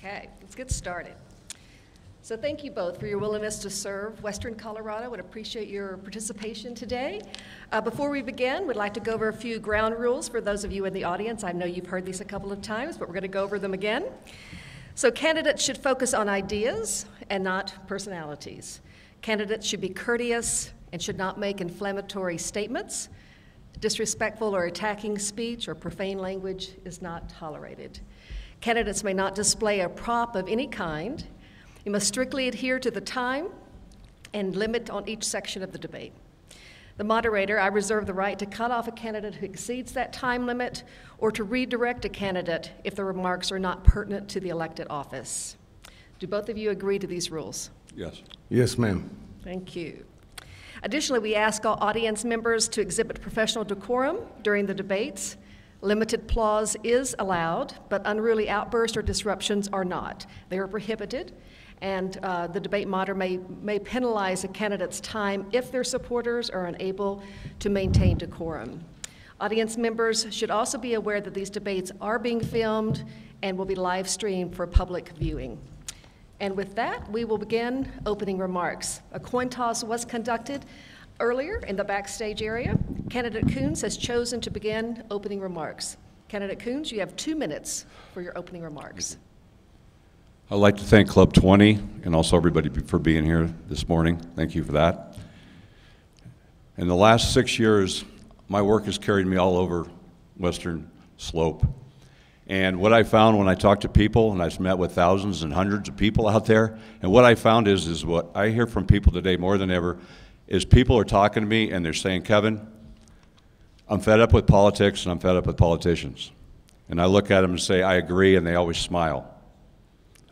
Okay, let's get started. So thank you both for your willingness to serve Western Colorado. Would appreciate your participation today. Before we begin, we'd like to go over a few ground rules for those of you in the audience. I know you've heard these a couple of times, but we're going to go over them again. So candidates should focus on ideas and not personalities. Candidates should be courteous and should not make inflammatory statements. Disrespectful or attacking speech or profane language is not tolerated. Candidates may not display a prop of any kind. You must strictly adhere to the time and limit on each section of the debate. The moderator, I reserve the right to cut off a candidate who exceeds that time limit or to redirect a candidate if the remarks are not pertinent to the elected office. Do both of you agree to these rules? Yes. Yes, ma'am. Thank you. Additionally, we ask all audience members to exhibit professional decorum during the debates. Limited applause is allowed, but unruly outbursts or disruptions are not. They are prohibited, and the debate moderator may penalize a candidate's time if their supporters are unable to maintain decorum. Audience members should also be aware that these debates are being filmed and will be live streamed for public viewing. And with that, we will begin opening remarks. A coin toss was conducted earlier in the backstage area. Candidate Coons has chosen to begin opening remarks. Candidate Coons, you have 2 minutes for your opening remarks. I'd like to thank Club 20 and also everybody for being here this morning. Thank you for that. In the last 6 years, my work has carried me all over Western Slope. And what I found when I talked to people, and I've met with thousands and hundreds of people out there, and what I found is what I hear from people today more than ever, is people are talking to me and they're saying, Kevin, I'm fed up with politics and I'm fed up with politicians. And I look at them and say, I agree, and they always smile.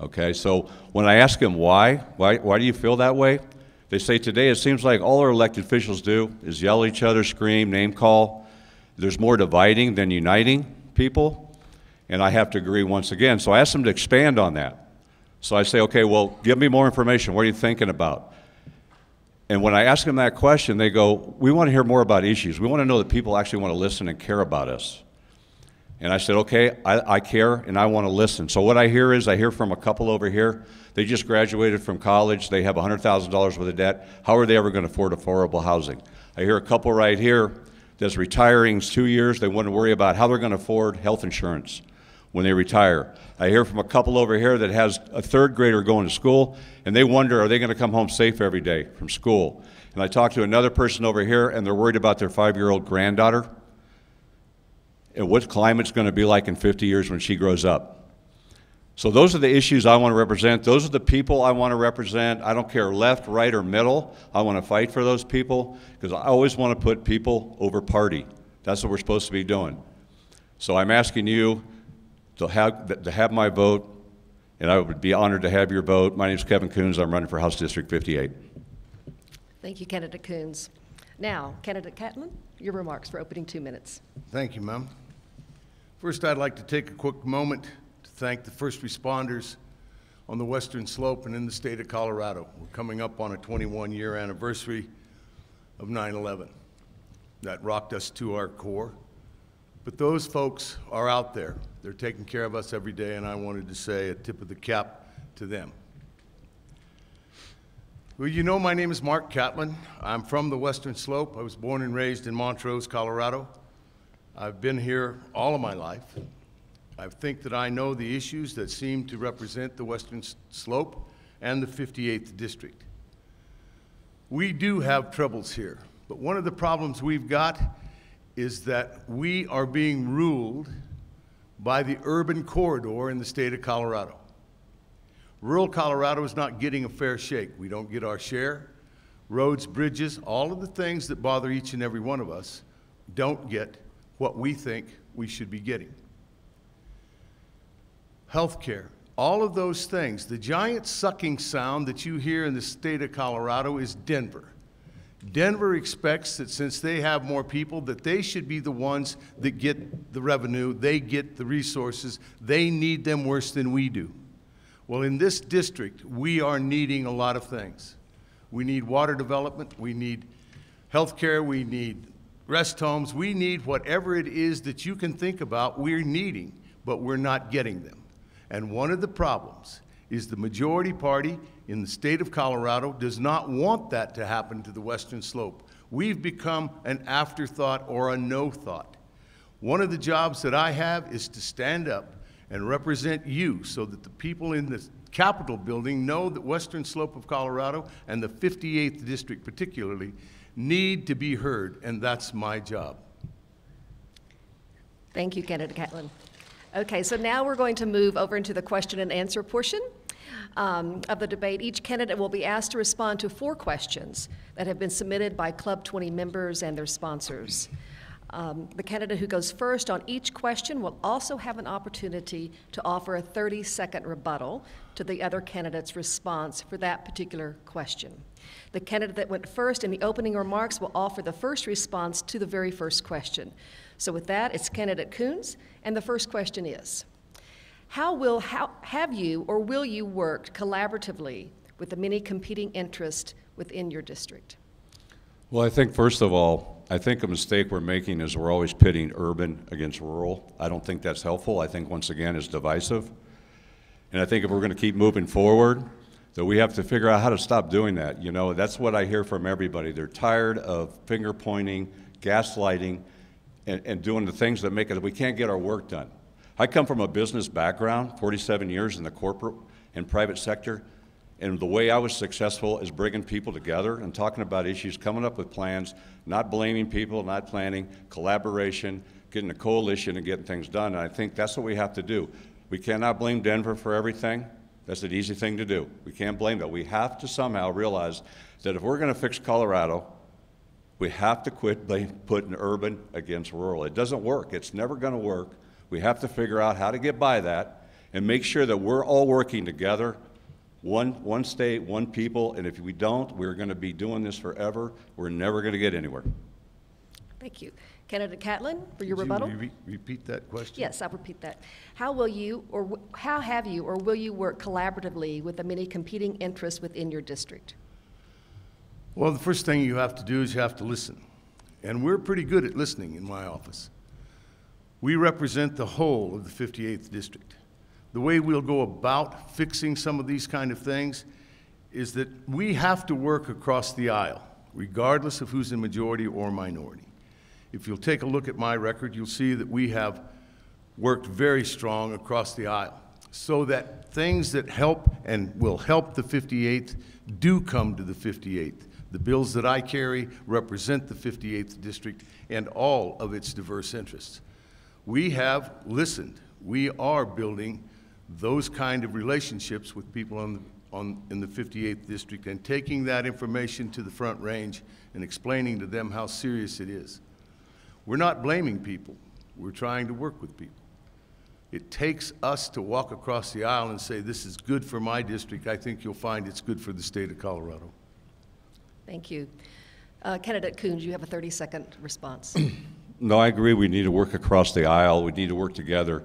Okay, so when I ask them why do you feel that way? They say today it seems like all our elected officials do is yell at each other, scream, name call. There's more dividing than uniting people. And I have to agree once again. So I asked them to expand on that. So I say, okay, well, give me more information. What are you thinking about? And when I ask them that question, they go, we want to hear more about issues. We want to know that people actually want to listen and care about us. And I said, okay, I care and I want to listen. So what I hear from a couple over here. They just graduated from college. They have $100,000 worth of debt. How are they ever going to afford affordable housing? I hear a couple right here that's retiring in 2 years. They want to worry about how they're going to afford health insurance when they retire. I hear from a couple over here that has a third grader going to school, and they wonder, are they going to come home safe every day from school? And I talked to another person over here, and they're worried about their 5-year-old granddaughter and what climate's going to be like in 50 years when she grows up. So those are the issues I want to represent. Those are the people I want to represent. I don't care left, right, or middle. I want to fight for those people because I always want to put people over party. That's what we're supposed to be doing. So I'm asking you to have my vote, and I would be honored to have your vote. My name is Kevin Coons. I'm running for House District 58. Thank you, Candidate Coons. Now, Candidate Catlin, your remarks for opening 2 minutes. Thank you, ma'am. First, I'd like to take a quick moment to thank the first responders on the Western Slope and in the state of Colorado. We're coming up on a 21-year anniversary of 9/11. That rocked us to our core. But those folks are out there. They're taking care of us every day, and I wanted to say a tip of the cap to them. Well, you know, my name is Mark Catlin. I'm from the Western Slope. I was born and raised in Montrose, Colorado. I've been here all of my life. I think that I know the issues that seem to represent the Western Slope and the 58th District. We do have troubles here, but one of the problems we've got is that we are being ruled by the urban corridor in the state of Colorado. Rural Colorado is not getting a fair shake. We don't get our share. Roads, bridges, all of the things that bother each and every one of us don't get what we think we should be getting. Healthcare, all of those things. The giant sucking sound that you hear in the state of Colorado is Denver. Denver expects that since they have more people, that they should be the ones that get the revenue, they get the resources, they need them worse than we do. Well, in this district, we are needing a lot of things. We need water development, we need health care, we need rest homes, we need whatever it is that you can think about we're needing, but we're not getting them. And one of the problems is the majority party in the state of Colorado does not want that to happen to the Western Slope. We've become an afterthought or a no thought. One of the jobs that I have is to stand up and represent you so that the people in the Capitol building know that Western Slope of Colorado and the 58th District particularly need to be heard, and that's my job. Thank you, Candidate Catlin. Okay, so now we're going to move over into the question and answer portion of the debate. Each candidate will be asked to respond to 4 questions that have been submitted by Club 20 members and their sponsors. The candidate who goes first on each question will also have an opportunity to offer a 30-second rebuttal to the other candidate's response for that particular question. The candidate that went first in the opening remarks will offer the first response to the very first question. So with that, it's Candidate Coons, and the first question is, how have you or will you work collaboratively with the many competing interests within your district? Well, I think first of all, I think a mistake we're making is we're always pitting urban against rural. I don't think that's helpful. I think, once again, it's divisive. And I think if we're going to keep moving forward, that we have to figure out how to stop doing that. You know, that's what I hear from everybody. They're tired of finger pointing, gaslighting, and doing the things that make it, we can't get our work done. I come from a business background, 47 years in the corporate and private sector, and the way I was successful is bringing people together and talking about issues, coming up with plans, not blaming people, not planning, collaboration, getting a coalition and getting things done. And I think that's what we have to do. We cannot blame Denver for everything. That's an easy thing to do. We can't blame that. We have to somehow realize that if we're going to fix Colorado, we have to quit putting urban against rural. It doesn't work. It's never going to work. We have to figure out how to get by that and make sure that we're all working together, one state, one people, and if we don't, we're going to be doing this forever. We're never going to get anywhere. Thank you. Candidate Catlin, for your Could rebuttal? you repeat that question? Yes, I'll repeat that. How have you or will you work collaboratively with the many competing interests within your district? Well, the first thing you have to do is you have to listen. And we're pretty good at listening in my office. We represent the whole of the 58th District. The way we'll go about fixing some of these kind of things is that we have to work across the aisle, regardless of who's in majority or minority. If you'll take a look at my record, you'll see that we have worked very strong across the aisle so that things that help and will help the 58th do come to the 58th. The bills that I carry represent the 58th District and all of its diverse interests. We have listened. We are building those kind of relationships with people in the 58th District and taking that information to the Front Range and explaining to them how serious it is. We're not blaming people. We're trying to work with people. It takes us to walk across the aisle and say, this is good for my district. I think you'll find it's good for the state of Colorado. Thank you. Candidate Coons, you have a 30-second response. No, I agree. We need to work across the aisle. We need to work together.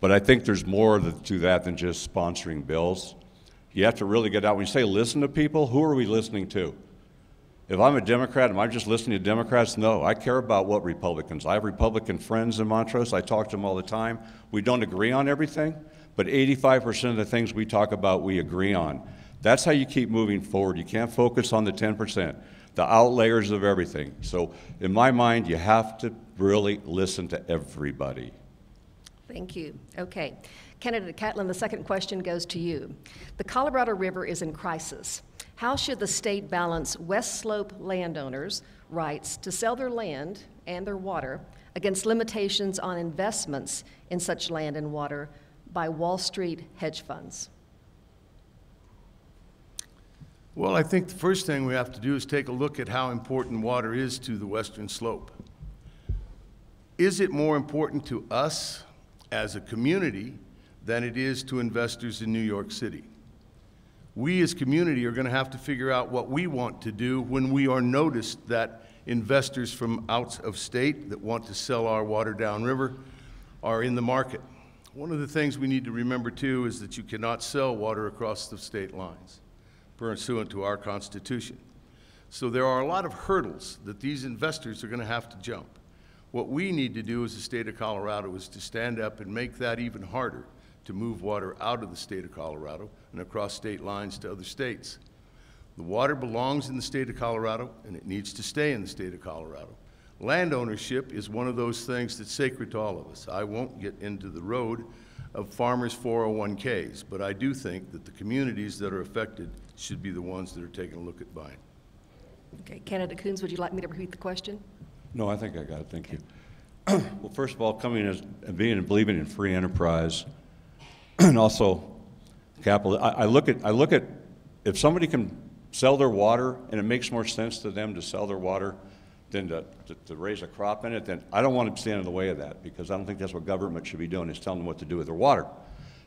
But I think there's more to that than just sponsoring bills. You have to really get out. When you say listen to people, who are we listening to? If I'm a Democrat, am I just listening to Democrats? No, I care about what Republicans. I have Republican friends in Montrose. I talk to them all the time. We don't agree on everything, but 85% of the things we talk about, we agree on. That's how you keep moving forward. You can't focus on the 10%, the outliers of everything. So in my mind, you have to really listen to everybody. Thank you. Okay. Candidate Catlin, the second question goes to you. The Colorado River is in crisis. How should the state balance West Slope landowners' rights to sell their land and their water against limitations on investments in such land and water by Wall Street hedge funds? Well, I think the first thing we have to do is take a look at how important water is to the Western Slope. Is it more important to us as a community than it is to investors in New York City? We as community are going to have to figure out what we want to do when we are noticed that investors from out of state that want to sell our water downriver are in the market. One of the things we need to remember too is that you cannot sell water across the state lines pursuant to our Constitution. So there are a lot of hurdles that these investors are going to have to jump. What we need to do as the state of Colorado is to stand up and make that even harder to move water out of the state of Colorado and across state lines to other states. The water belongs in the state of Colorado, and it needs to stay in the state of Colorado. Land ownership is one of those things that's sacred to all of us. I won't get into the road of farmers' 401ks, but I do think that the communities that are affected should be the ones that are taking a look at buying. Okay, Candidate Coons, would you like me to repeat the question? No, I think I got it. Thank you. Well, first of all, coming as and being and believing in free enterprise, and also capital. I look at if somebody can sell their water and it makes more sense to them to sell their water than to raise a crop in it, then I don't want to stand in the way of that, because I don't think that's what government should be doing, is telling them what to do with their water.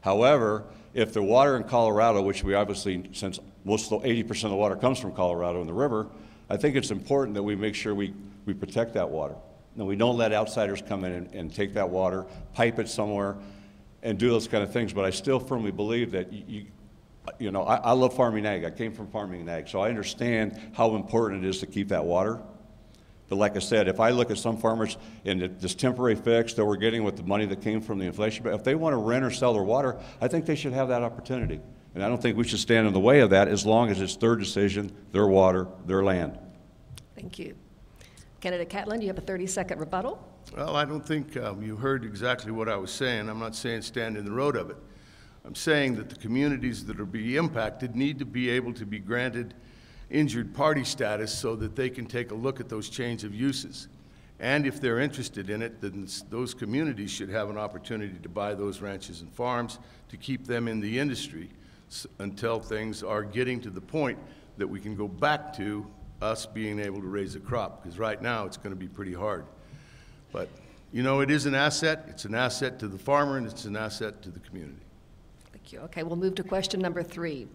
However, if the water in Colorado, which we obviously, since most of the 80% of the water comes from Colorado and the river, I think it's important that we make sure we protect that water. And we don't let outsiders come in and take that water, pipe it somewhere, and do those kind of things. But I still firmly believe that you know, I love farming ag. I came from farming and ag, so I understand how important it is to keep that water. But like I said, if I look at some farmers in this temporary fix that we're getting with the money that came from the inflation, but if they want to rent or sell their water, I think they should have that opportunity. And I don't think we should stand in the way of that, as long as it's their decision, their water, their land. Thank you. Candidate Catlin, you have a 30-second rebuttal. Well, I don't think you heard exactly what I was saying. I'm not saying stand in the road of it. I'm saying that the communities that are being impacted need to be able to be granted injured party status so that they can take a look at those change of uses. And if they're interested in it, then those communities should have an opportunity to buy those ranches and farms to keep them in the industry until things are getting to the point that we can go back to us being able to raise a crop, because right now it's going to be pretty hard. But, you know, it is an asset. It's an asset to the farmer, and it's an asset to the community. Thank you. Okay, we'll move to question number 3.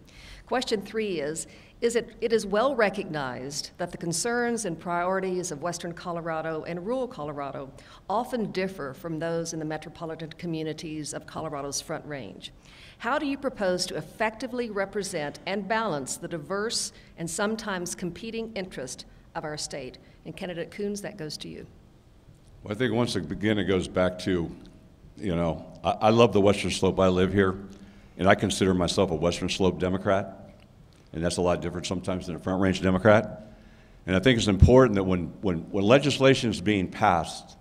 Question 3 is it is well recognized that the concerns and priorities of Western Colorado and rural Colorado often differ from those in the metropolitan communities of Colorado's Front Range. How do you propose to effectively represent and balance the diverse and sometimes competing interest of our state? And Candidate Coons, that goes to you. Well, I think once again it goes back to, you know, I love the Western Slope. I live here, and I consider myself a Western Slope Democrat, and that's a lot different sometimes than a Front Range Democrat. And I think it's important that when legislation is being passed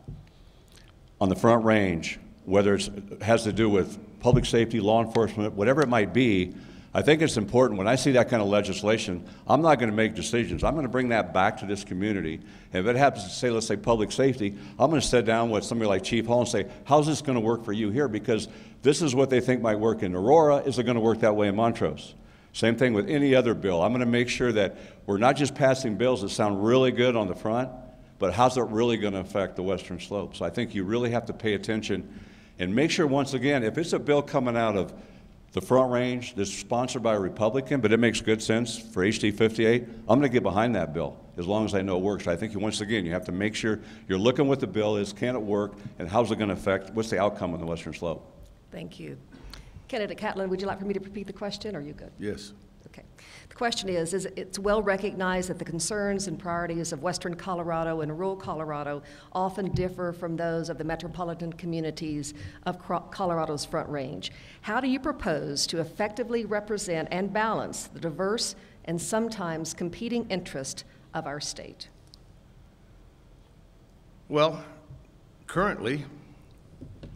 on the Front Range, whether it has to do with public safety, law enforcement, whatever it might be, I think it's important when I see that kind of legislation, I'm not going to make decisions. I'm going to bring that back to this community. And if it happens to say, let's say public safety, I'm going to sit down with somebody like Chief Hall and say, how's this going to work for you here? Because this is what they think might work in Aurora. Is it going to work that way in Montrose? Same thing with any other bill. I'm going to make sure that we're not just passing bills that sound really good on the front, but how's it really going to affect the Western Slope? So I think you really have to pay attention and make sure, once again, if it's a bill coming out of the Front Range that's sponsored by a Republican, but it makes good sense for HD 58, I'm going to get behind that bill as long as I know it works. I think, once again, you have to make sure you're looking what the bill is, can it work, and how's it going to affect, what's the outcome on the Western Slope? Thank you. Candidate Catlin, would you like for me to repeat the question, or are you good? Yes. Okay. The question is it's well recognized that the concerns and priorities of Western Colorado and rural Colorado often differ from those of the metropolitan communities of Colorado's Front Range. How do you propose to effectively represent and balance the diverse and sometimes competing interest of our state? Well, currently,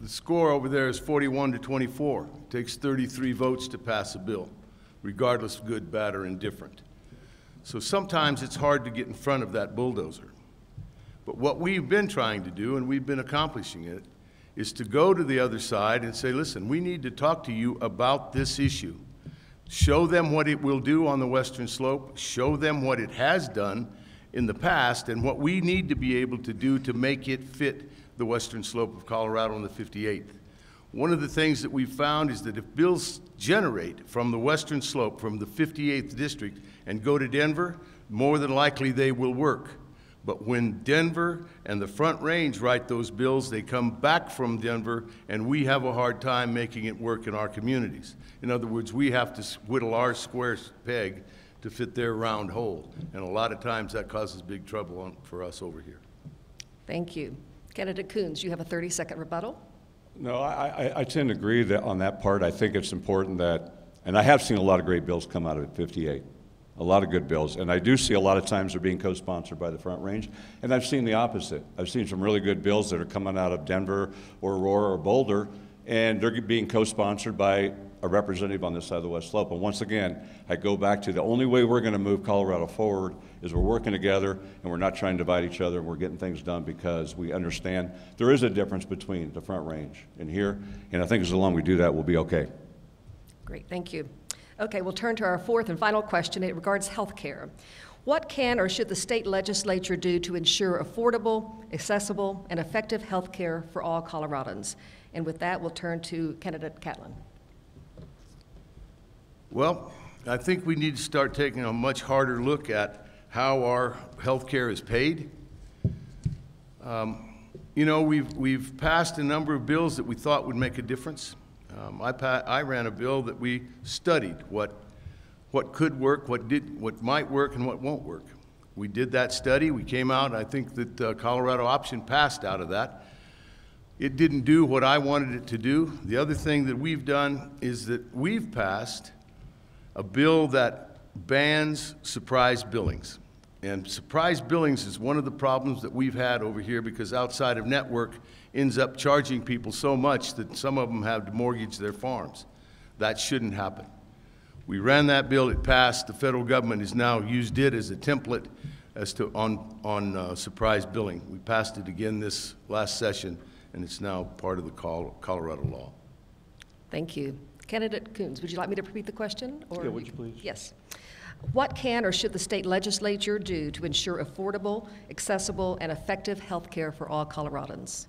the score over there is 41 to 24. It takes 33 votes to pass a bill, regardless of good, bad, or indifferent. So sometimes it's hard to get in front of that bulldozer. But what we've been trying to do, and we've been accomplishing it, is to go to the other side and say, listen, we need to talk to you about this issue. Show them what it will do on the Western Slope, show them what it has done in the past, and what we need to be able to do to make it fit the Western Slope of Colorado and the 58th. One of the things that we've found is that if bills generate from the Western Slope, from the 58th District, and go to Denver, more than likely they will work. But when Denver and the Front Range write those bills, they come back from Denver, and we have a hard time making it work in our communities. In other words, we have to whittle our square peg to fit their round hole. And a lot of times that causes big trouble for us over here. Thank you. Candidate Coons, you have a 30-second rebuttal. No, I tend to agree that on that part. I think it's important that, and I have seen a lot of great bills come out of 58, a lot of good bills, and I do see a lot of times they're being co-sponsored by the Front Range, and I've seen the opposite. I've seen some really good bills that are coming out of Denver or Aurora or Boulder, and they're being co-sponsored by a representative on this side of the West Slope. And once again, I go back to the only way we're going to move Colorado forward is we're working together and we're not trying to divide each other, and we're getting things done because we understand there is a difference between the Front Range and here, and I think as long as we do that, we'll be okay. Great, thank you. Okay, we'll turn to our fourth and final question. It regards health care. What can or should the state legislature do to ensure affordable, accessible, and effective health care for all Coloradans? And with that, we'll turn to candidate Catlin. Well, I think we need to start taking a much harder look at how our health care is paid. You know, we've passed a number of bills that we thought would make a difference. I ran a bill that we studied what could work, what might work, and what won't work. We did that study. We came out, and I think that Colorado option passed out of that. It didn't do what I wanted it to do. The other thing that we've done is that we've passed a bill that bans surprise billings. And surprise billings is one of the problems that we've had over here because outside of network ends up charging people so much that some of them have to mortgage their farms. That shouldn't happen. We ran that bill, it passed. The federal government has now used it as a template as to on surprise billing. We passed it again this last session, and it's now part of the Colorado law. Thank you. Candidate Coons, would you like me to repeat the question? Or yeah, would you please? Yes. What can or should the state legislature do to ensure affordable, accessible, and effective health care for all Coloradans?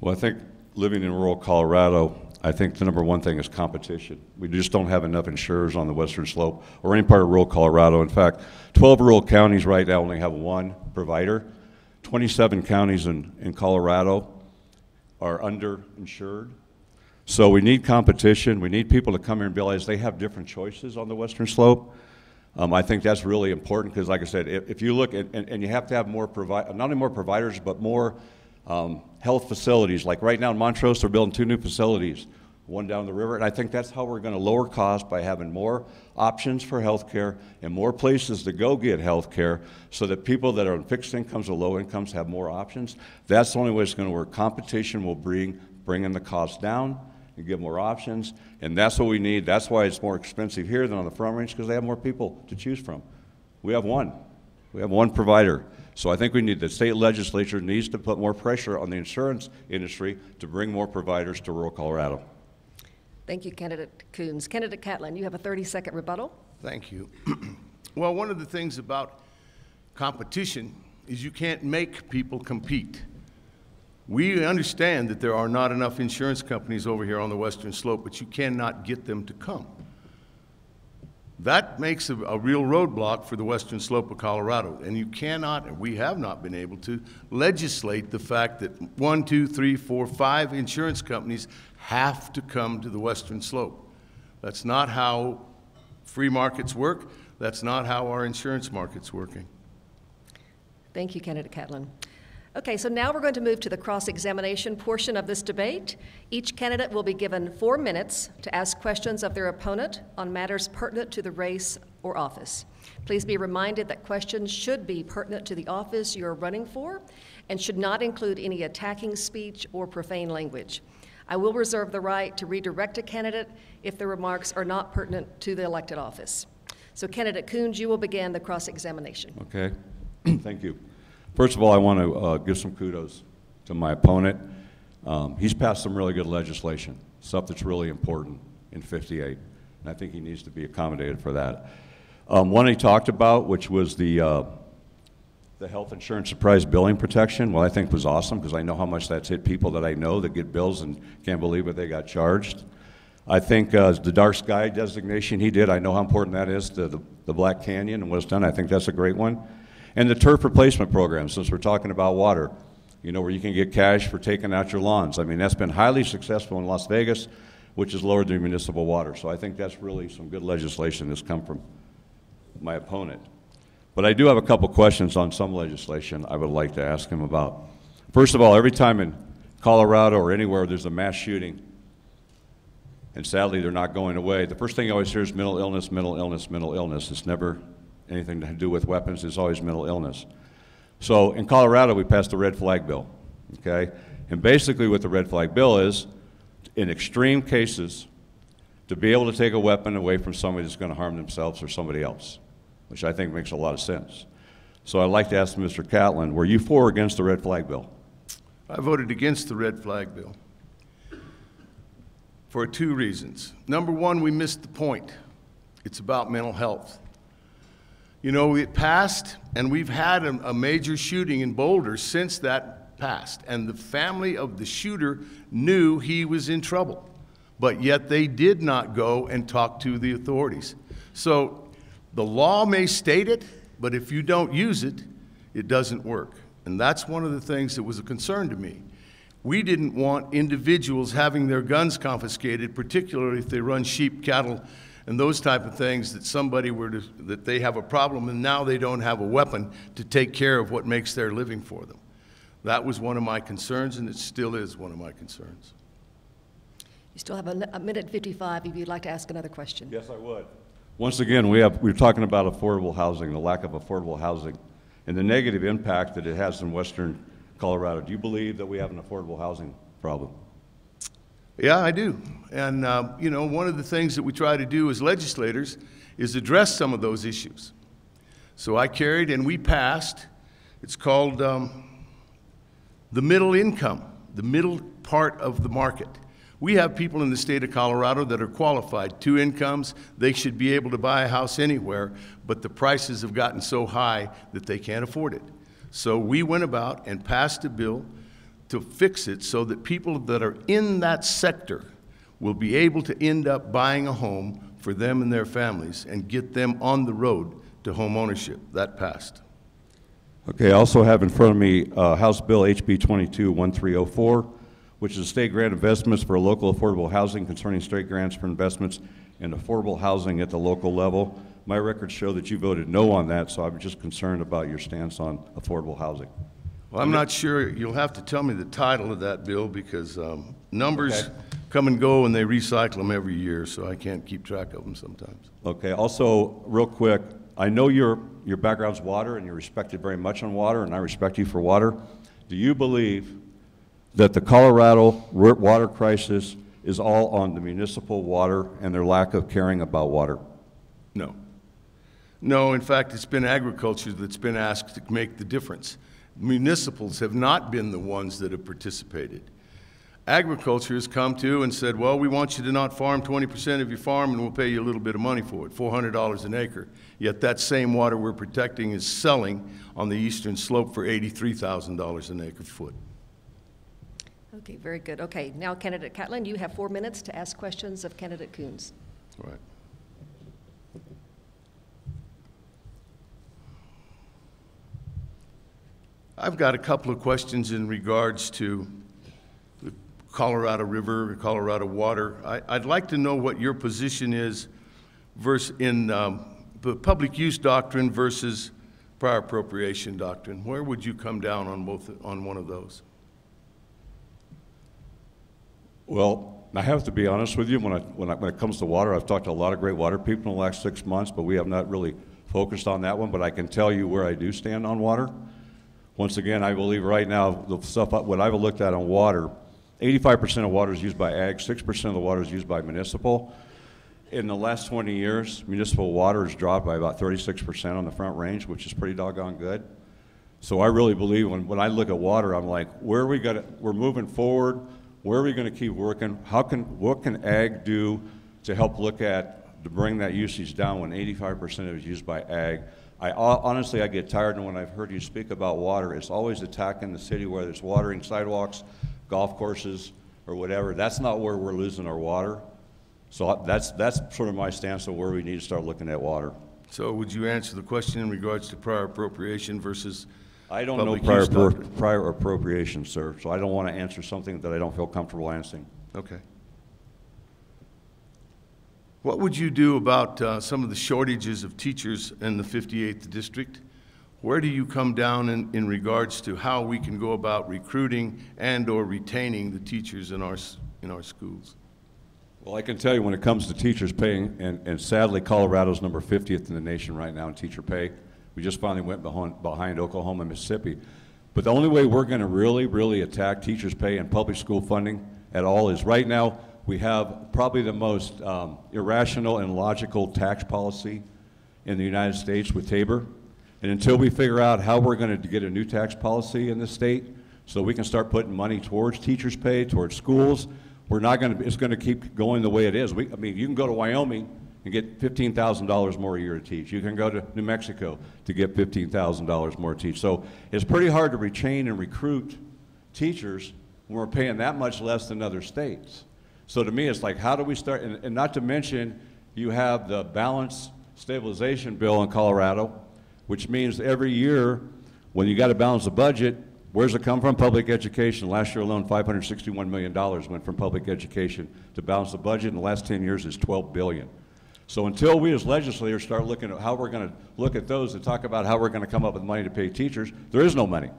Well, I think living in rural Colorado, I think the number one thing is competition. We just don't have enough insurers on the Western Slope or any part of rural Colorado. In fact, 12 rural counties right now only have one provider. 27 counties in Colorado are underinsured. So we need competition. We need people to come here and realize they have different choices on the Western Slope. I think that's really important because, like I said, if you look at, and you have to have more not only more providers, but more health facilities. Like right now in Montrose, they're building 2 new facilities, one down the river, and I think that's how we're going to lower costs by having more options for health care and more places to go get health care so that people that are on fixed incomes or low incomes have more options. That's the only way it's going to work. Competition will bring the costs down and give more options, and that's what we need. That's why it's more expensive here than on the Front Range, because they have more people to choose from. We have one provider. So I think we need, the state legislature needs to put more pressure on the insurance industry to bring more providers to rural Colorado. Thank you, Candidate Coons. Candidate Catlin, you have a 30-second rebuttal. Thank you. Well, one of the things about competition is you can't make people compete. We understand that there are not enough insurance companies over here on the Western Slope, but you cannot get them to come. That makes a real roadblock for the Western Slope of Colorado, and you cannot, and we have not been able to legislate the fact that 1, 2, 3, 4, 5 insurance companies have to come to the Western Slope. That's not how free markets work. That's not how our insurance market's working. Thank you, Candidate Catlin. Okay, so now we're going to move to the cross-examination portion of this debate. Each candidate will be given 4 minutes to ask questions of their opponent on matters pertinent to the race or office. Please be reminded that questions should be pertinent to the office you're running for and should not include any attacking speech or profane language. I will reserve the right to redirect a candidate if the remarks are not pertinent to the elected office. So Candidate Coons, you will begin the cross-examination. Okay, thank you. First of all, I want to give some kudos to my opponent. He's passed some really good legislation, stuff that's really important in 58, and I think he needs to be accommodated for that. One he talked about, which was the health insurance surprise billing protection, well, I think was awesome because I know how much that's hit people that I know that get bills and can't believe what they got charged. I think the dark sky designation he did, I know how important that is to the Black Canyon and what's done. I think that's a great one. And the turf replacement program, since we're talking about water, you know, where you can get cash for taking out your lawns. I mean, that's been highly successful in Las Vegas, which has lowered the municipal water. So I think that's really some good legislation that's come from my opponent. But I do have a couple questions on some legislation I would like to ask him about. First of all, every time in Colorado or anywhere there's a mass shooting, and sadly they're not going away, the first thing you always hear is mental illness, mental illness, mental illness. It's never anything to do with weapons. It's always mental illness. So in Colorado, we passed the red flag bill, okay? And basically what the red flag bill is, in extreme cases, to be able to take a weapon away from somebody that's going to harm themselves or somebody else, which I think makes a lot of sense. So I'd like to ask Mr. Catlin, were you for or against the red flag bill? I voted against the red flag bill for 2 reasons. Number one, we missed the point. It's about mental health. You know, it passed, and we've had a major shooting in Boulder since that passed, and the family of the shooter knew he was in trouble, but yet they did not go and talk to the authorities. So the law may state it, but if you don't use it, it doesn't work. And that's one of the things that was a concern to me. We didn't want individuals having their guns confiscated, particularly if they run sheep, cattle, and those type of things, that somebody that they have a problem and now they don't have a weapon to take care of what makes their living for them. That was one of my concerns, and it still is one of my concerns. You still have a minute 55 if you'd like to ask another question. Yes, I would. Once again, we're talking about affordable housing, the lack of affordable housing, and the negative impact that it has in western Colorado. Do you believe that we have an affordable housing problem? Yeah, I do. And, you know, one of the things that we try to do as legislators is address some of those issues. So I carried, and we passed, it's called the middle income, the middle part of the market. We have people in the state of Colorado that are qualified, 2 incomes, they should be able to buy a house anywhere, but the prices have gotten so high that they can't afford it. So we went about and passed a bill to fix it so that people that are in that sector will be able to end up buying a home for them and their families and get them on the road to home ownership. That passed. Okay, I also have in front of me House Bill HB 22-1304, which is state grant investments for local affordable housing concerning state grants for investments in affordable housing at the local level. My records show that you voted no on that, so I'm just concerned about your stance on affordable housing. Well, I'm not sure. You'll have to tell me the title of that bill because numbers come and go and they recycle them every year, so I can't keep track of them sometimes. Okay, also, real quick, I know your background's water and you're respected very much on water, and I respect you for water. Do you believe that the Colorado water crisis is all on the municipal water and their lack of caring about water? No. No, in fact, it's been agriculture that's been asked to make the difference. Municipals have not been the ones that have participated. Agriculture has come to and said, well, we want you to not farm 20% of your farm and we'll pay you a little bit of money for it, $400 an acre. Yet that same water we're protecting is selling on the eastern slope for $83,000 an acre foot. Okay, very good. Okay, now Candidate Catlin, you have 4 minutes to ask questions of Candidate Coons. All right. I've got a couple of questions in regards to the Colorado River, Colorado water. I'd like to know what your position is in the public use doctrine versus prior appropriation doctrine. Where would you come down on one of those? Well, I have to be honest with you. When it comes to water, I've talked to a lot of great water people in the last 6 months, but we have not really focused on that one. But I can tell you where I do stand on water. Once again, I believe right now, what I've looked at on water, 85% of water is used by ag, 6% of the water is used by municipal. In the last 20 years, municipal water has dropped by about 36% on the Front Range, which is pretty doggone good. So I really believe when I look at water, I'm like, we're moving forward. Where are we going to keep working? What can ag do to bring that usage down when 85% of it is used by ag? Honestly, I get tired when I've heard you speak about water. It's always attacking the city, whether it's watering sidewalks, golf courses, or whatever. That's not where we're losing our water. So that's sort of my stance of where we need to start looking at water. So would you answer the question in regards to prior appropriation versus I don't know prior appropriation, sir, so I don't want to answer something that I don't feel comfortable answering. Okay. What would you do about some of the shortages of teachers in the 58th district? where do you come down in regards to how we can go about recruiting and/or retaining the teachers in our schools? Well, I can tell you when it comes to teachers paying, and sadly Colorado's number 50th in the nation right now in teacher pay. We just finally went behind Oklahoma and Mississippi. But the only way we're going to really attack teachers pay and public school funding at all is right now we have probably the most irrational and illogical tax policy in the United States with Tabor. And until we figure out how we're going to get a new tax policy in the state so we can start putting money towards teachers pay, towards schools, we're not going to, it's going to keep going the way it is. I mean, you can go to Wyoming and get $15,000 more a year to teach. You can go to New Mexico to get $15,000 more to teach. So it's pretty hard to retain and recruit teachers when we're paying that much less than other states. So to me, it's like, how do we start? And not to mention, you have the balanced stabilization bill in Colorado, which means every year when you got to balance the budget, where's it come from? Public education. Last year alone, $561 million went from public education to balance the budget. In the last 10 years, it's $12 billion. So until we as legislators start looking at how we're going to look at those and talk about how we're going to come up with money to pay teachers, there is no money.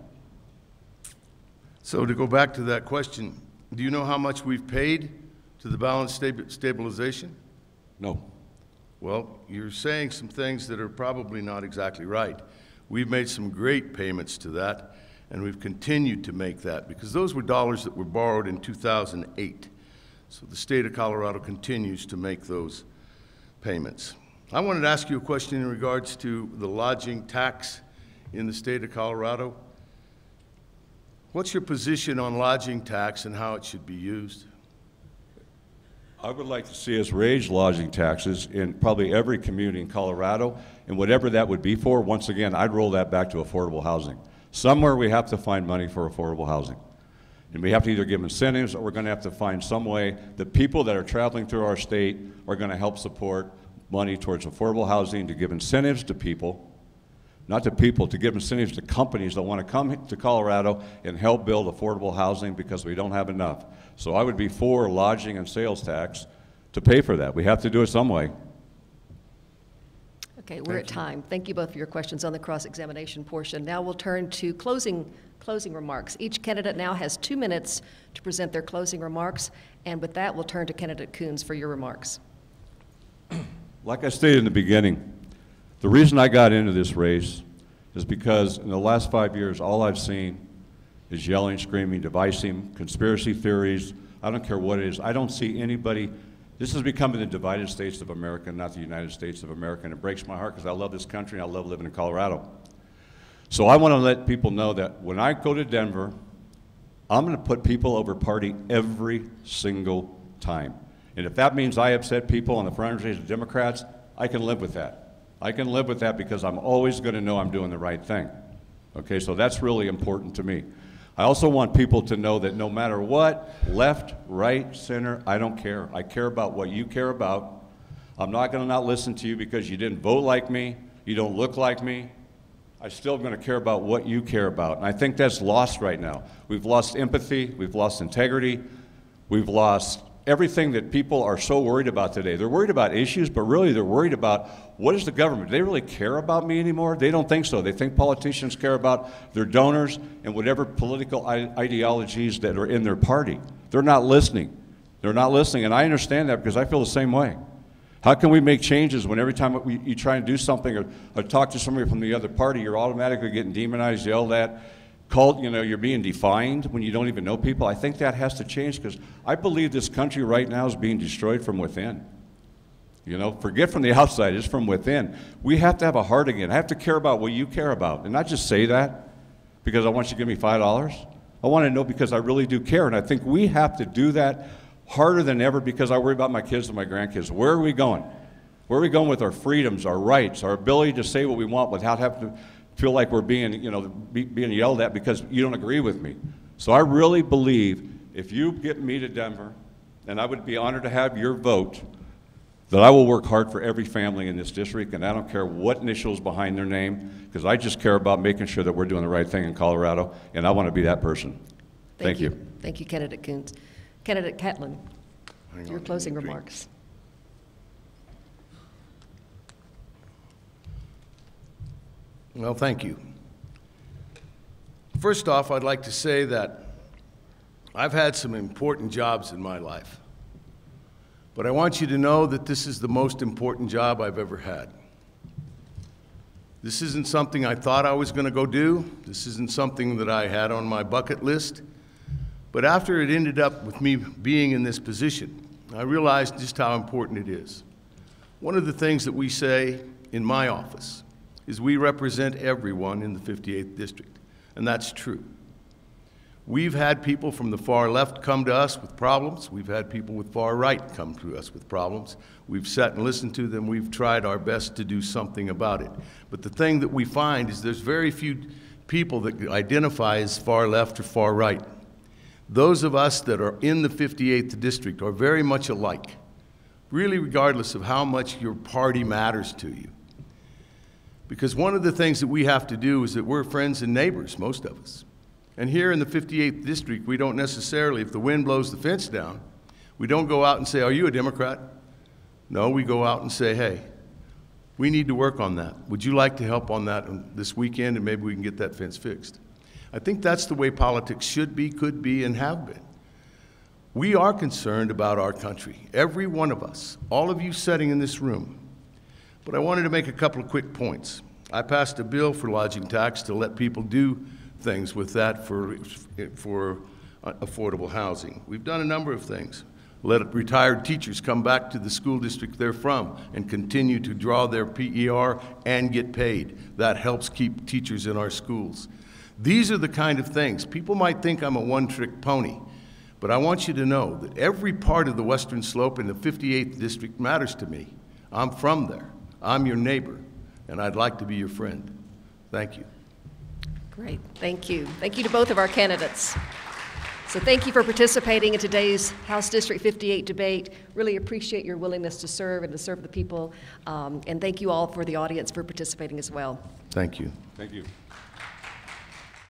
So to go back to that question, do you know how much we've paid to the balanced stabilization? No. Well, you're saying some things that are probably not exactly right. We've made some great payments to that, and we've continued to make that because those were dollars that were borrowed in 2008. So the state of Colorado continues to make those payments. I wanted to ask you a question in regards to the lodging tax in the state of Colorado. What's your position on lodging tax and how it should be used? I would like to see us raise lodging taxes in probably every community in Colorado, and whatever that would be for, once again, I'd roll that back to affordable housing. Somewhere we have to find money for affordable housing. And we have to either give incentives or we're going to have to find some way that people that are traveling through our state are going to help support money towards affordable housing, to give incentives to people, not to people, to give incentives to companies that want to come to Colorado and help build affordable housing because we don't have enough. So I would be for lodging and sales tax to pay for that. We have to do it some way. Okay, we're at time. Thank you both for your questions on the cross-examination portion. Now we'll turn to closing remarks. Each candidate now has 2 minutes to present their closing remarks, and with that, we'll turn to candidate Coons for your remarks. Like I stated in the beginning, the reason I got into this race is because in the last 5 years, all I've seen is yelling, screaming, devising, conspiracy theories. I don't care what it is. I don't see anybody. This is becoming the divided states of America, not the United States of America, and it breaks my heart because I love this country and I love living in Colorado. So I want to let people know that when I go to Denver, I'm going to put people over party every single time. And if that means I upset people on the fringes of Democrats, I can live with that. I can live with that because I'm always going to know I'm doing the right thing. Okay, so that's really important to me. I also want people to know that no matter what, left, right, center, I don't care. I care about what you care about. I'm not going to not listen to you because you didn't vote like me, you don't look like me. I'm still going to care about what you care about. And I think that's lost right now. We've lost empathy, we've lost integrity, we've lost everything that people are so worried about today. They're worried about issues, but really they're worried about what is the government? Do they really care about me anymore? They don't think so. They think politicians care about their donors and whatever political ideologies that are in their party. They're not listening. They're not listening, and I understand that because I feel the same way. How can we make changes when every time you try and do something or talk to somebody from the other party, you're automatically getting demonized, yelled at, called, you know, you're being defined when you don't even know people? I think that has to change because I believe this country right now is being destroyed from within. You know, forget from the outside, it's from within. We have to have a heart again. I have to care about what you care about, and not just say that because I want you to give me $5. I want to know because I really do care, and I think we have to do that harder than ever because I worry about my kids and my grandkids. Where are we going? Where are we going with our freedoms, our rights, our ability to say what we want without having to feel like we're being, you know, being yelled at because you don't agree with me? So I really believe if you get me to Denver, and I would be honored to have your vote, that I will work hard for every family in this district, and I don't care what initials behind their name, because I just care about making sure that we're doing the right thing in Colorado, and I want to be that person. Thank you. Thank you, candidate Coons. Candidate Catlin, your closing remarks. Well, thank you. First off, I'd like to say that I've had some important jobs in my life, but I want you to know that this is the most important job I've ever had. This isn't something I thought I was going to go do. This isn't something that I had on my bucket list. But after it ended up with me being in this position, I realized just how important it is. One of the things that we say in my office is we represent everyone in the 58th District, and that's true. We've had people from the far left come to us with problems. We've had people with far right come to us with problems. We've sat and listened to them. We've tried our best to do something about it. But the thing that we find is there's very few people that identify as far left or far right. Those of us that are in the 58th District are very much alike, really regardless of how much your party matters to you. Because one of the things that we have to do is that we're friends and neighbors, most of us. And here in the 58th District, we don't necessarily, if the wind blows the fence down, we don't go out and say, are you a Democrat? No, we go out and say, hey, we need to work on that. Would you like to help on that this weekend, and maybe we can get that fence fixed? I think that's the way politics should be, could be, and have been. We are concerned about our country, every one of us, all of you sitting in this room. But I wanted to make a couple of quick points. I passed a bill for lodging tax to let people do things with that for affordable housing. We've done a number of things. Let retired teachers come back to the school district they're from and continue to draw their PER and get paid. That helps keep teachers in our schools. These are the kind of things. People might think I'm a one-trick pony, but I want you to know that every part of the Western Slope in the 58th District matters to me. I'm from there. I'm your neighbor, and I'd like to be your friend. Thank you. Great, thank you. Thank you to both of our candidates. So thank you for participating in today's House District 58 debate. Really appreciate your willingness to serve and to serve the people. And thank you all for the audience for participating as well. Thank you. Thank you.